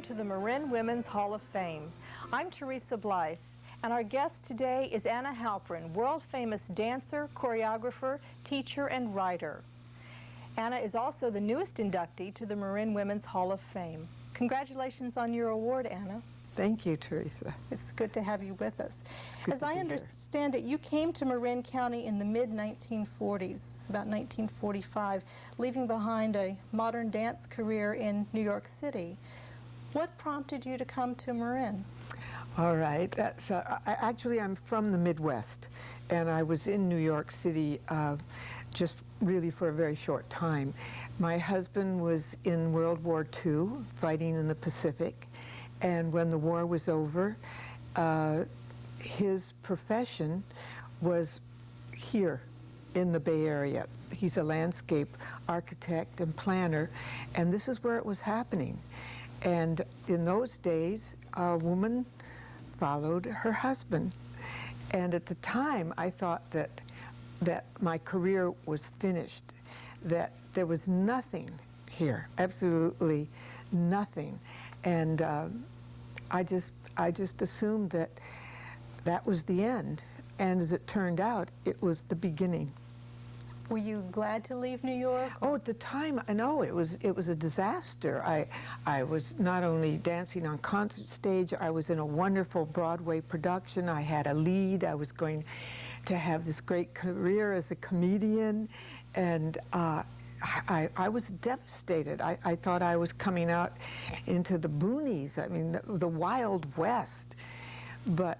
to the Marin Women's Hall of Fame. I'm Teresa Blythe, and our guest today is Anna Halprin, world-famous dancer, choreographer, teacher, and writer. Anna is also the newest inductee to the Marin Women's Hall of Fame. Congratulations on your award, Anna. Thank you, Teresa. It's good to have you with us. As I understand it, you came to Marin County in the mid-1940s, about 1945, leaving behind a modern dance career in New York City. What prompted you to come to Marin? All right. Actually, I'm from the Midwest, and I was in New York City just really for a very short time. My husband was in World War II, fighting in the Pacific, and when the war was over, his profession was here in the Bay Area. He's a landscape architect and planner, and this is where it was happening. And in those days, a woman followed her husband. And at the time, I thought that my career was finished, that there was nothing here, absolutely nothing. And I just assumed that that was the end. And as it turned out, it was the beginning. Were you glad to leave New York? Oh, at the time, no, it was a disaster. I was not only dancing on concert stage, I was in a wonderful Broadway production. I had a lead. I was going to have this great career as a comedian, and I was devastated. I thought I was coming out into the boonies, I mean, the Wild West. But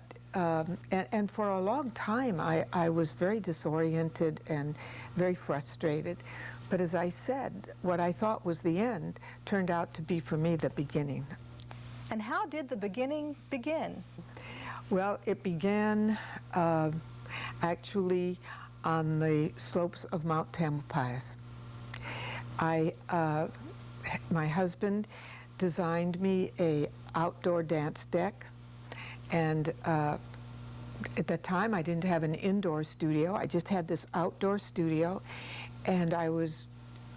and for a long time, I was very disoriented and very frustrated. But as I said, what I thought was the end turned out to be, for me, the beginning. And how did the beginning begin? Well, it began actually on the slopes of Mount Tamalpais. My husband designed me a outdoor dance deck. And at that time, I didn't have an indoor studio. I just had this outdoor studio, and I was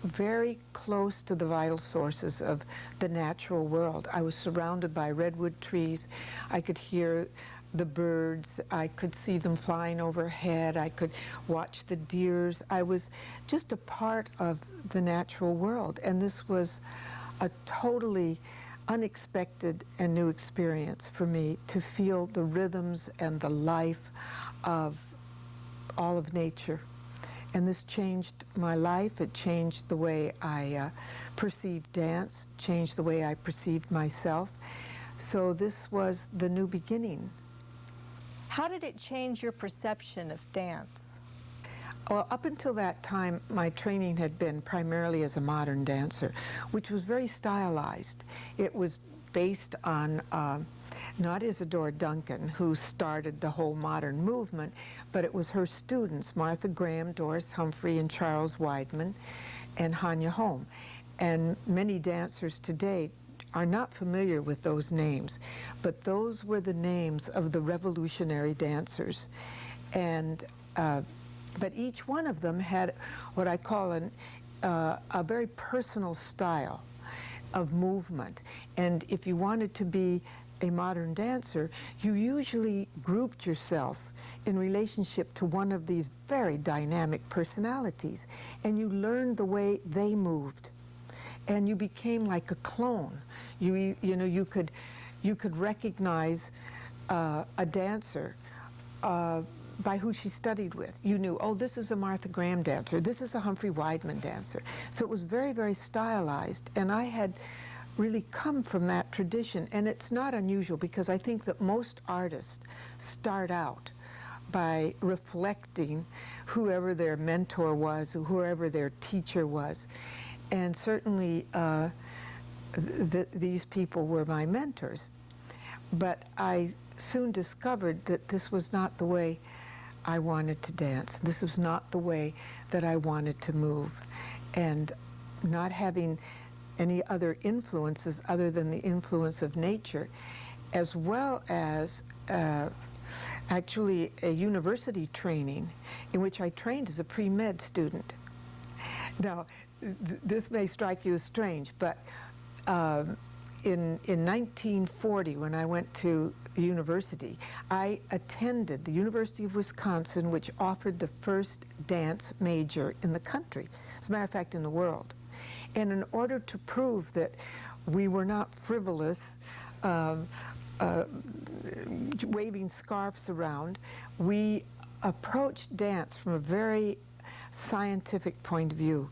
very close to the vital sources of the natural world. I was surrounded by redwood trees. I could hear the birds. I could see them flying overhead. I could watch the deers. I was just a part of the natural world, and this was a totally unexpected and new experience for me, to feel the rhythms and the life of all of nature. And this changed my life. It changed the way I perceived dance, changed the way I perceived myself. So this was the new beginning. How did it change your perception of dance? Well, up until that time, my training had been primarily as a modern dancer, which was very stylized. It was based on not Isadora Duncan, who started the whole modern movement, but it was her students, Martha Graham, Doris Humphrey, and Charles Weidman, and Hanya Holm. And many dancers today are not familiar with those names, but those were the names of the revolutionary dancers. And but each one of them had what I call a very personal style of movement. And if you wanted to be a modern dancer, you usually grouped yourself in relationship to one of these very dynamic personalities, and you learned the way they moved, and you became like a clone. You know, you could recognize a dancer by who she studied with. You knew, oh, this is a Martha Graham dancer, this is a Humphrey Weidman dancer. So it was very, very stylized, and I had really come from that tradition. And it's not unusual, because I think that most artists start out by reflecting whoever their mentor was, or whoever their teacher was. And certainly these people were my mentors. But I soon discovered that this was not the way I wanted to dance. This was not the way that I wanted to move. And not having any other influences other than the influence of nature, as well as actually a university training in which I trained as a pre-med student. Now, this may strike you as strange, but in 1940, when I went to university, I attended the University of Wisconsin, which offered the first dance major in the country, as a matter of fact, in the world. And in order to prove that we were not frivolous, waving scarves around, we approached dance from a very scientific point of view.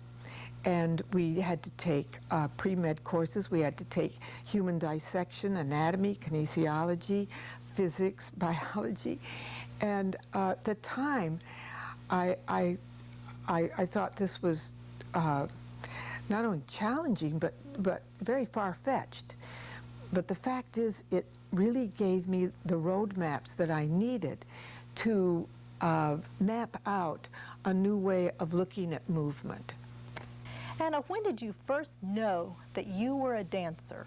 And we had to take pre-med courses. We had to take human dissection, anatomy, kinesiology, physics, biology. And at the time, I thought this was not only challenging, but very far-fetched. But the fact is, it really gave me the roadmaps that I needed to map out a new way of looking at movement. Anna, when did you first know that you were a dancer?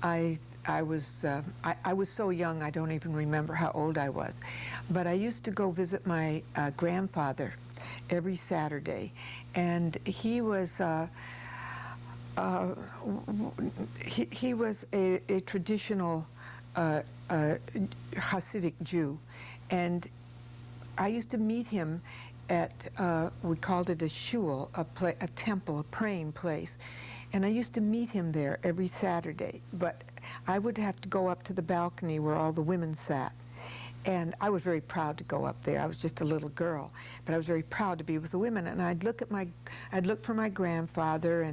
I was so young I don't even remember how old I was, but I used to go visit my grandfather every Saturday, and he was he was a traditional Hasidic Jew, and I used to meet him at, we called it a shul, a temple, a praying place. And I used to meet him there every Saturday, but I would have to go up to the balcony where all the women sat. And I was very proud to go up there. I was just a little girl, but I was very proud to be with the women. And I'd look for my grandfather,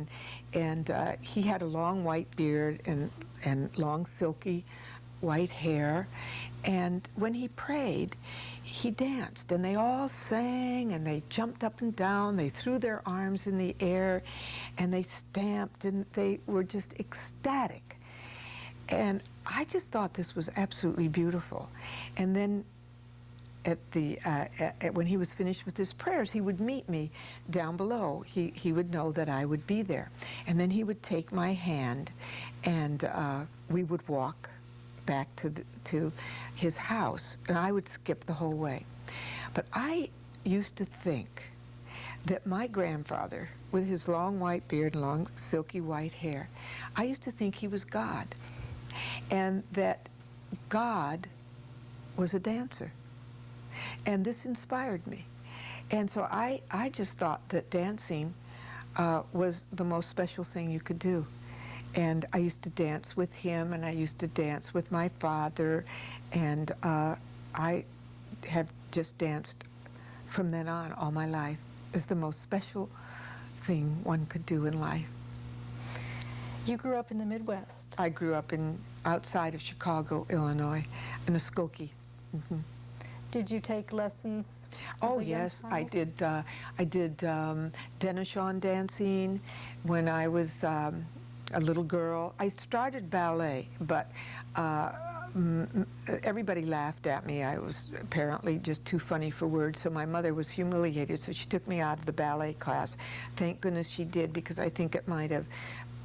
and he had a long white beard and long silky white hair. And when he prayed, he danced, and they all sang, and they jumped up and down, they threw their arms in the air, and they stamped, and they were just ecstatic. And I just thought this was absolutely beautiful. And then when he was finished with his prayers, he would meet me down below. He would know that I would be there. And then he would take my hand, and we would walk back to his house, and I would skip the whole way. But I used to think that my grandfather, with his long white beard and long silky white hair, I used to think he was God, and that God was a dancer. And this inspired me. And so I just thought that dancing was the most special thing you could do. And I used to dance with him, and I used to dance with my father, and I have just danced from then on all my life. It's the most special thing one could do in life. You grew up in the Midwest. I grew up outside of Chicago, Illinois, in the Skokie. Mm-hmm. Did you take lessons? Oh yes, I did. I did Denishawn dancing when I was a little girl. I started ballet, but everybody laughed at me. I was apparently just too funny for words, so my mother was humiliated, so she took me out of the ballet class. Thank goodness she did, because I think it might have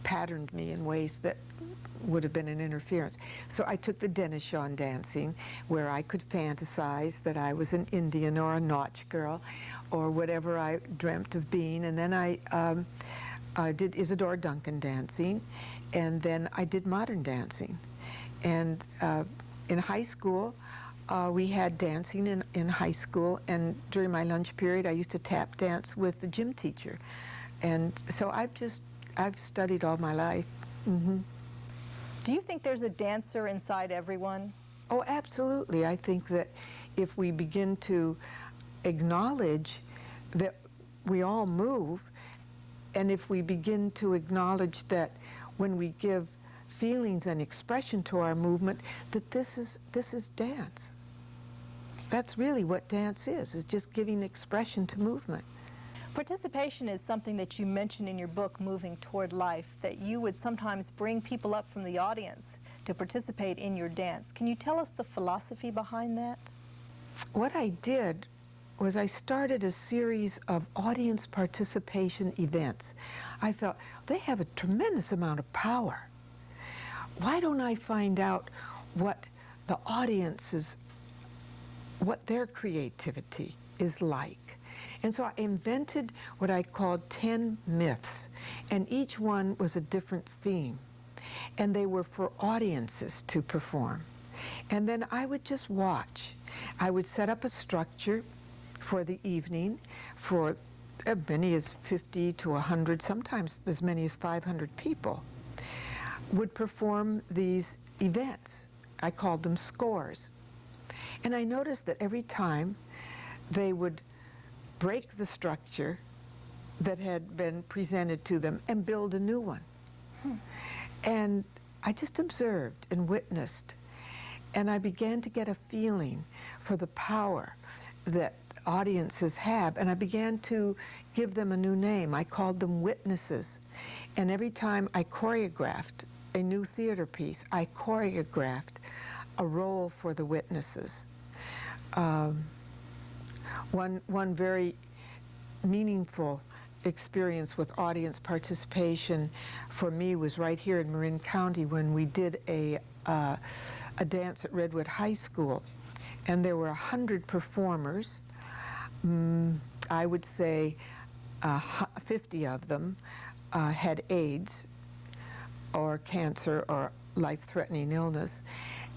patterned me in ways that would have been an interference. So I took the Denishawn dancing, where I could fantasize that I was an Indian or a Nautch girl or whatever I dreamt of being. And then I did Isadora Duncan dancing, and then I did modern dancing. And in high school, we had dancing in high school, and during my lunch period, I used to tap dance with the gym teacher. And so I've studied all my life. Mm-hmm. Do you think there's a dancer inside everyone? Oh, absolutely. I think that if we begin to acknowledge that we all move, and if we begin to acknowledge that when we give feelings and expression to our movement, that this is dance. That's really what dance is just giving expression to movement. Participation is something that you mention in your book, Moving Toward Life, that you would sometimes bring people up from the audience to participate in your dance. Can you tell us the philosophy behind that? What I did was I started a series of audience participation events. I thought, they have a tremendous amount of power. Why don't I find out what the audience's, what their creativity is like? And so I invented what I called 10 myths, and each one was a different theme. and they were for audiences to perform. And then I would just watch. I would set up a structure for the evening for as many as 50 to 100, sometimes as many as 500 people would perform these events. I called them scores. And I noticed that every time they would break the structure that had been presented to them and build a new one. And I just observed and witnessed, and I began to get a feeling for the power that audiences have, and I began to give them a new name. I called them witnesses. And every time I choreographed a new theater piece, I choreographed a role for the witnesses. One very meaningful experience with audience participation for me was right here in Marin County when we did a dance at Redwood High School, and there were 100 performers. I would say 50 of them had AIDS or cancer or life-threatening illness.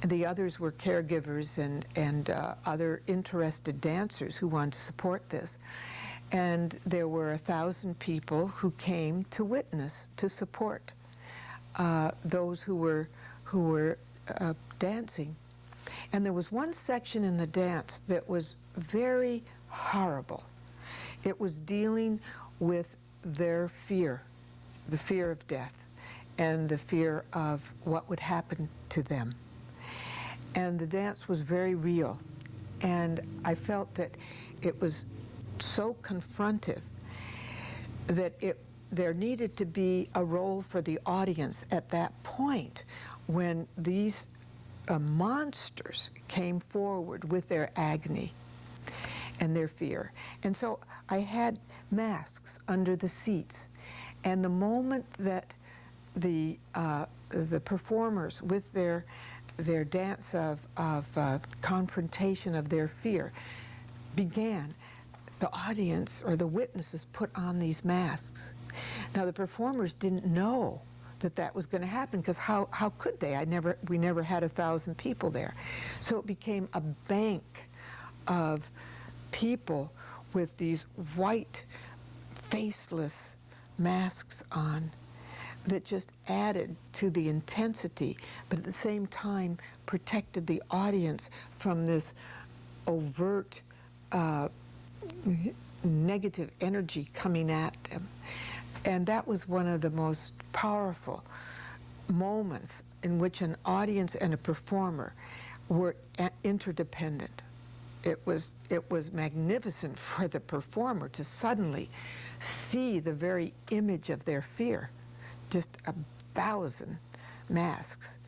And the others were caregivers and other interested dancers who wanted to support this. And there were 1,000 people who came to witness, to support those who were dancing. And there was one section in the dance that was very horrible. It was dealing with their fear, the fear of death, and the fear of what would happen to them. And the dance was very real. And I felt that it was so confrontive that there needed to be a role for the audience at that point when these monsters came forward with their agony and their fear. And so I had masks under the seats, and the moment that the performers with their dance of confrontation of their fear began, the audience or the witnesses put on these masks. Now the performers didn't know that that was going to happen, because how could they? We never had 1,000 people there. So it became a bank of people with these white, faceless masks on that just added to the intensity, but at the same time protected the audience from this overt negative energy coming at them. And that was one of the most powerful moments in which an audience and a performer were interdependent. It was magnificent for the performer to suddenly see the very image of their fear, just 1,000 masks.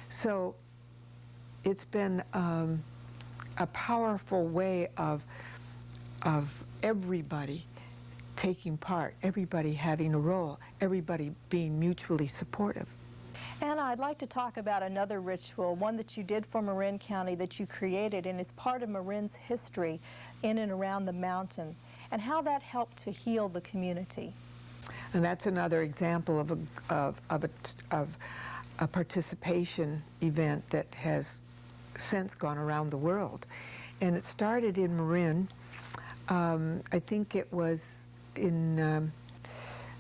So it's been a powerful way of everybody taking part, everybody having a role, everybody being mutually supportive. Anna, I'd like to talk about another ritual, one that you did for Marin County that you created, and is part of Marin's history in and around the mountain, and how that helped to heal the community. And that's another example of a participation event that has since gone around the world. And it started in Marin. I think it was in,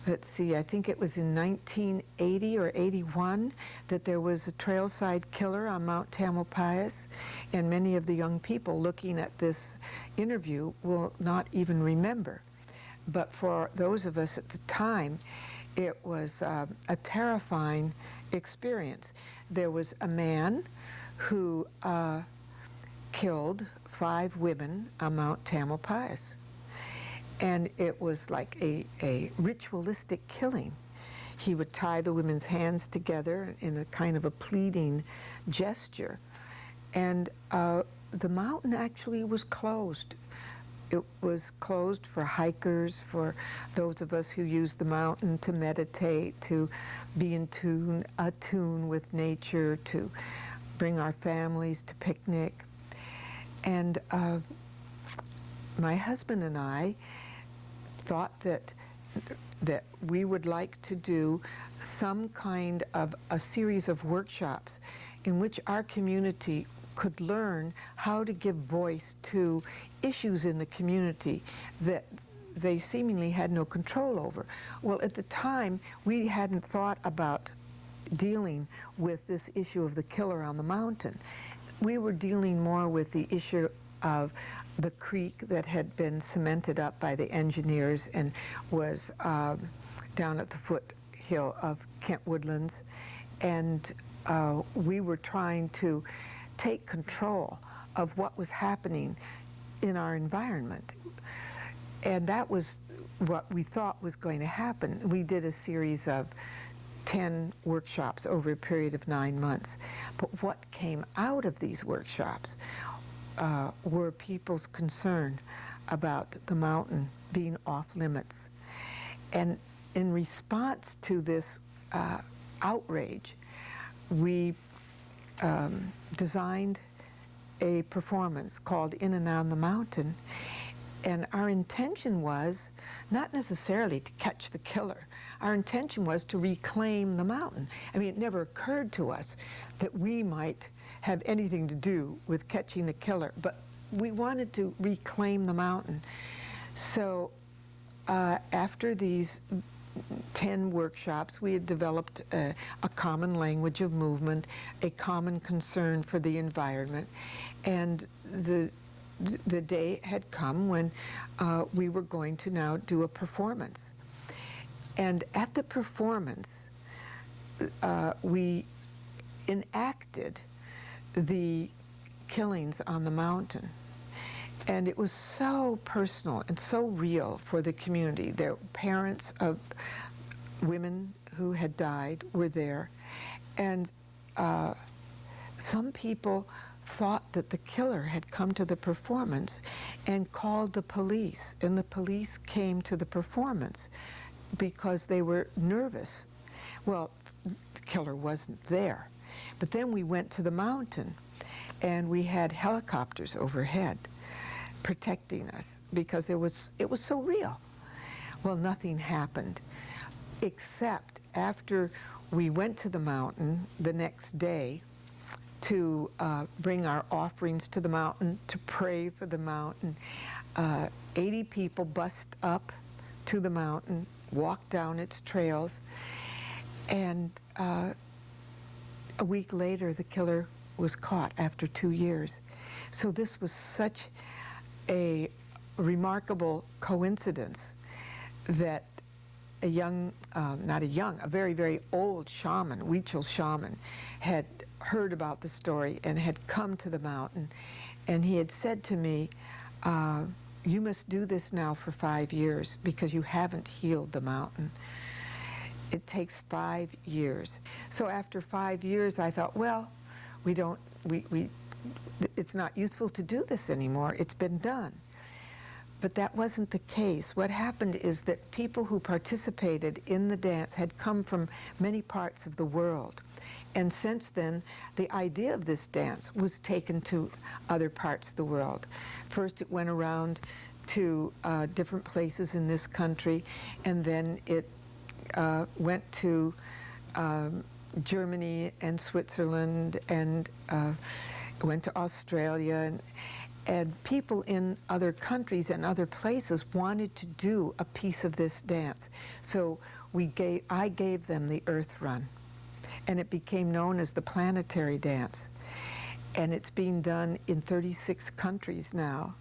let's see, I think it was in 1980 or 81 that there was a trailside killer on Mount Tamalpais, and many of the young people looking at this interview will not even remember. But for those of us at the time, it was a terrifying experience. There was a man who killed 5 women on Mount Tamalpais. And it was like a ritualistic killing. He would tie the women's hands together in a kind of a pleading gesture. And the mountain actually was closed. It was closed for hikers, for those of us who use the mountain to meditate, to be in tune with nature, to bring our families to picnic. And my husband and I thought that we would like to do some kind of a series of workshops in which our community could learn how to give voice to issues in the community that they seemingly had no control over. Well, at the time, we hadn't thought about dealing with this issue of the killer on the mountain. We were dealing more with the issue of the creek that had been cemented up by the engineers and was down at the foothill of Kent Woodlands. And we were trying to take control of what was happening in our environment. And that was what we thought was going to happen. We did a series of 10 workshops over a period of 9 months. But what came out of these workshops were people's concern about the mountain being off limits. And in response to this outrage, we designed a performance called In and On the Mountain. And our intention was not necessarily to catch the killer. Our intention was to reclaim the mountain. I mean, it never occurred to us that we might have anything to do with catching the killer, but we wanted to reclaim the mountain. So after these 10 workshops, we had developed a common language of movement, a common concern for the environment, and the day had come when we were going to now do a performance. And at the performance, we enacted the killings on the mountain. And it was so personal and so real for the community. Their parents of women who had died were there. And some people thought that the killer had come to the performance and called the police. And the police came to the performance because they were nervous. Well, the killer wasn't there. But then we went to the mountain and we had helicopters overhead protecting us because it was so real. Well, nothing happened except after we went to the mountain the next day to bring our offerings to the mountain, to pray for the mountain. 80 people bussed up to the mountain, walked down its trails, and a week later the killer was caught after 2 years. So this was such a remarkable coincidence that a very, very old shaman, Huichol shaman, had heard about the story and had come to the mountain, and he had said to me, you must do this now for 5 years because you haven't healed the mountain. It takes 5 years. So after 5 years, I thought, well, it's not useful to do this anymore. It's been done. But that wasn't the case. What happened is that people who participated in the dance had come from many parts of the world. And since then, the idea of this dance was taken to other parts of the world. First, it went around to different places in this country, and then it went to Germany and Switzerland, and went to Australia, and people in other countries and other places wanted to do a piece of this dance. So I gave them the Earth Run, and it became known as the Planetary Dance. And it's being done in 36 countries now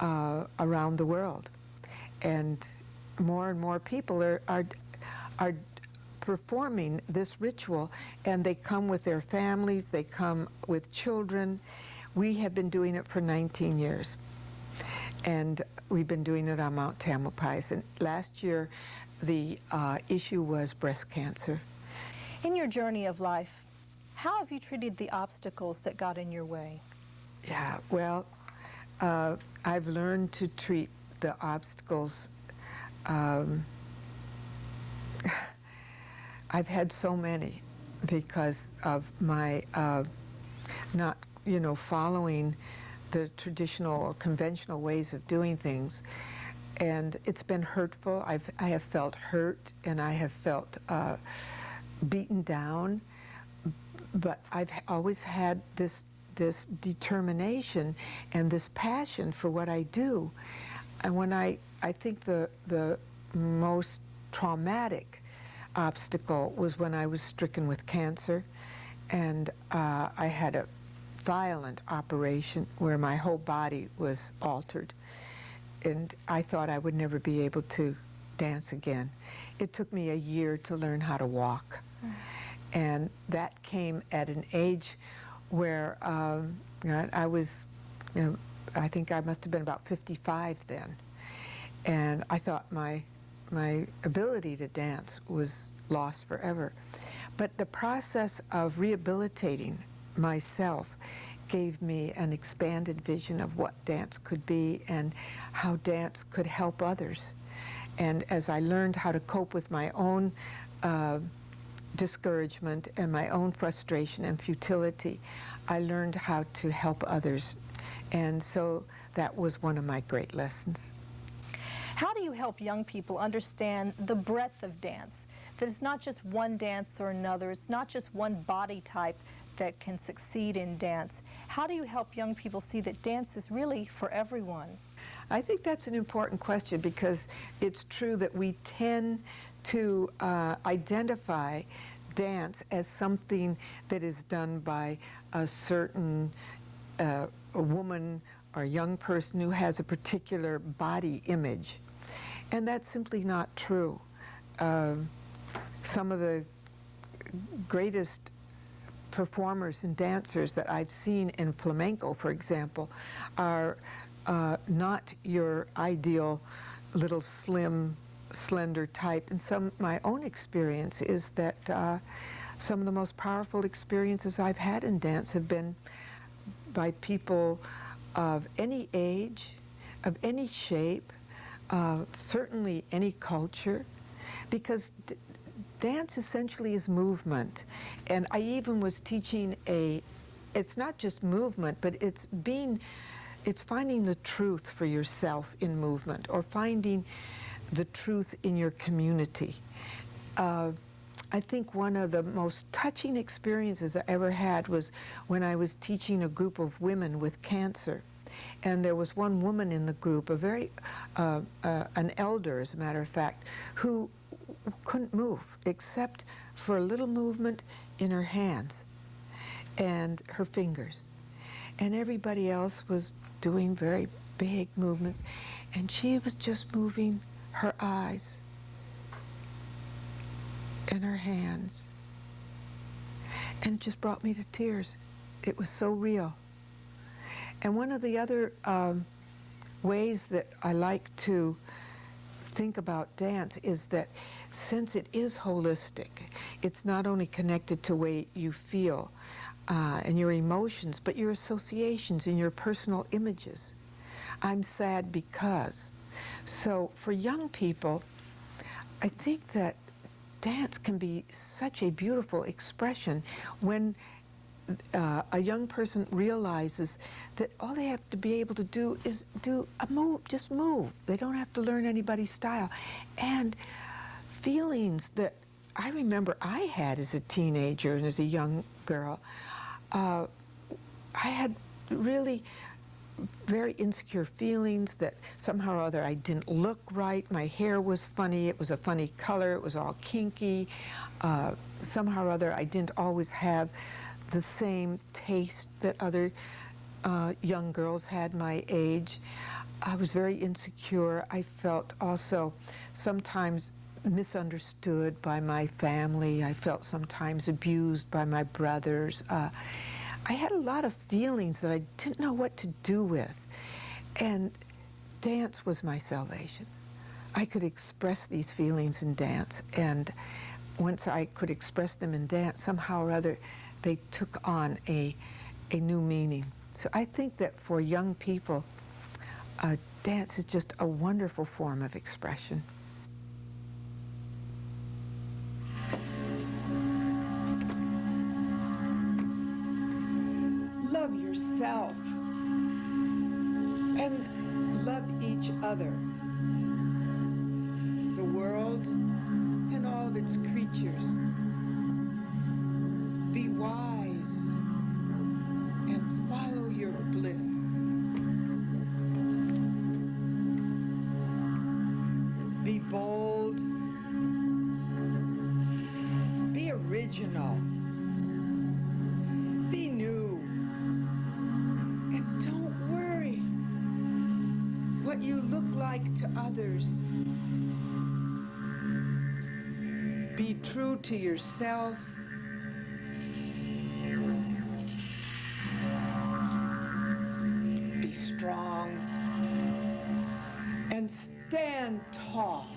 around the world. And more people are performing this ritual, and they come with their families, they come with children. We have been doing it for 19 years, and we've been doing it on Mount Tamalpais. And last year, the issue was breast cancer. In your journey of life, how have you treated the obstacles that got in your way? Yeah, well, I've learned to treat the obstacles. I've had so many because of my not, following the traditional or conventional ways of doing things. And it's been hurtful. I have felt hurt, and I have felt beaten down, but I've always had this determination and this passion for what I do. And when I think the most traumatic obstacle was when I was stricken with cancer, and I had a violent operation where my whole body was altered, and I thought I would never be able to dance again. It took me a year to learn how to walk, and that came at an age where I was, I think I must have been about 55 then, and I thought my ability to dance was lost forever. But the process of rehabilitating myself gave me an expanded vision of what dance could be and how dance could help others. And as I learned how to cope with my own discouragement and my own frustration and futility, I learned how to help others. And so that was one of my great lessons. How do you help young people understand the breadth of dance? That it's not just one dance or another, it's not just one body type that can succeed in dance. How do you help young people see that dance is really for everyone? I think that's an important question, because it's true that we tend to identify dance as something that is done by a certain a woman or a young person who has a particular body image. And that's simply not true. Some of the greatest performers and dancers that I've seen in flamenco, for example, are not your ideal little slim, slender type. And my own experience is that some of the most powerful experiences I've had in dance have been by people of any age, of any shape, certainly any culture, because dance essentially is movement. And I even was teaching it's not just movement, but it's finding the truth for yourself in movement, or finding the truth in your community. I think one of the most touching experiences I ever had was when I was teaching a group of women with cancer. And there was one woman in the group, an elder, as a matter of fact, who couldn't move except for a little movement in her hands and her fingers. And everybody else was doing very big movements, and she was just moving her eyes and her hands. And it just brought me to tears. It was so real. And one of the other ways that I like to think about dance is that since it is holistic, it's not only connected to the way you feel and your emotions, but your associations and your personal images. I'm sad because. So for young people, I think that dance can be such a beautiful expression when a young person realizes that all they have to be able to do is do a move, just move. They don't have to learn anybody's style. And feelings that I remember I had as a teenager and as a young girl, I had really very insecure feelings that somehow or other I didn't look right. My hair was funny. It was a funny color. It was all kinky. Somehow or other I didn't always have the same taste that other young girls had my age. I was very insecure. I felt also sometimes misunderstood by my family. I felt sometimes abused by my brothers. I had a lot of feelings that I didn't know what to do with. And dance was my salvation. I could express these feelings in dance. And once I could express them in dance, somehow or other, they took on a new meaning. So I think that for young people, dance is just a wonderful form of expression. Love yourself and love each other, the world and all of its creatures. wise and follow your bliss. Be bold. Be original. Be new. And don't worry what you look like to others. Be true to yourself. Be strong. And stand tall.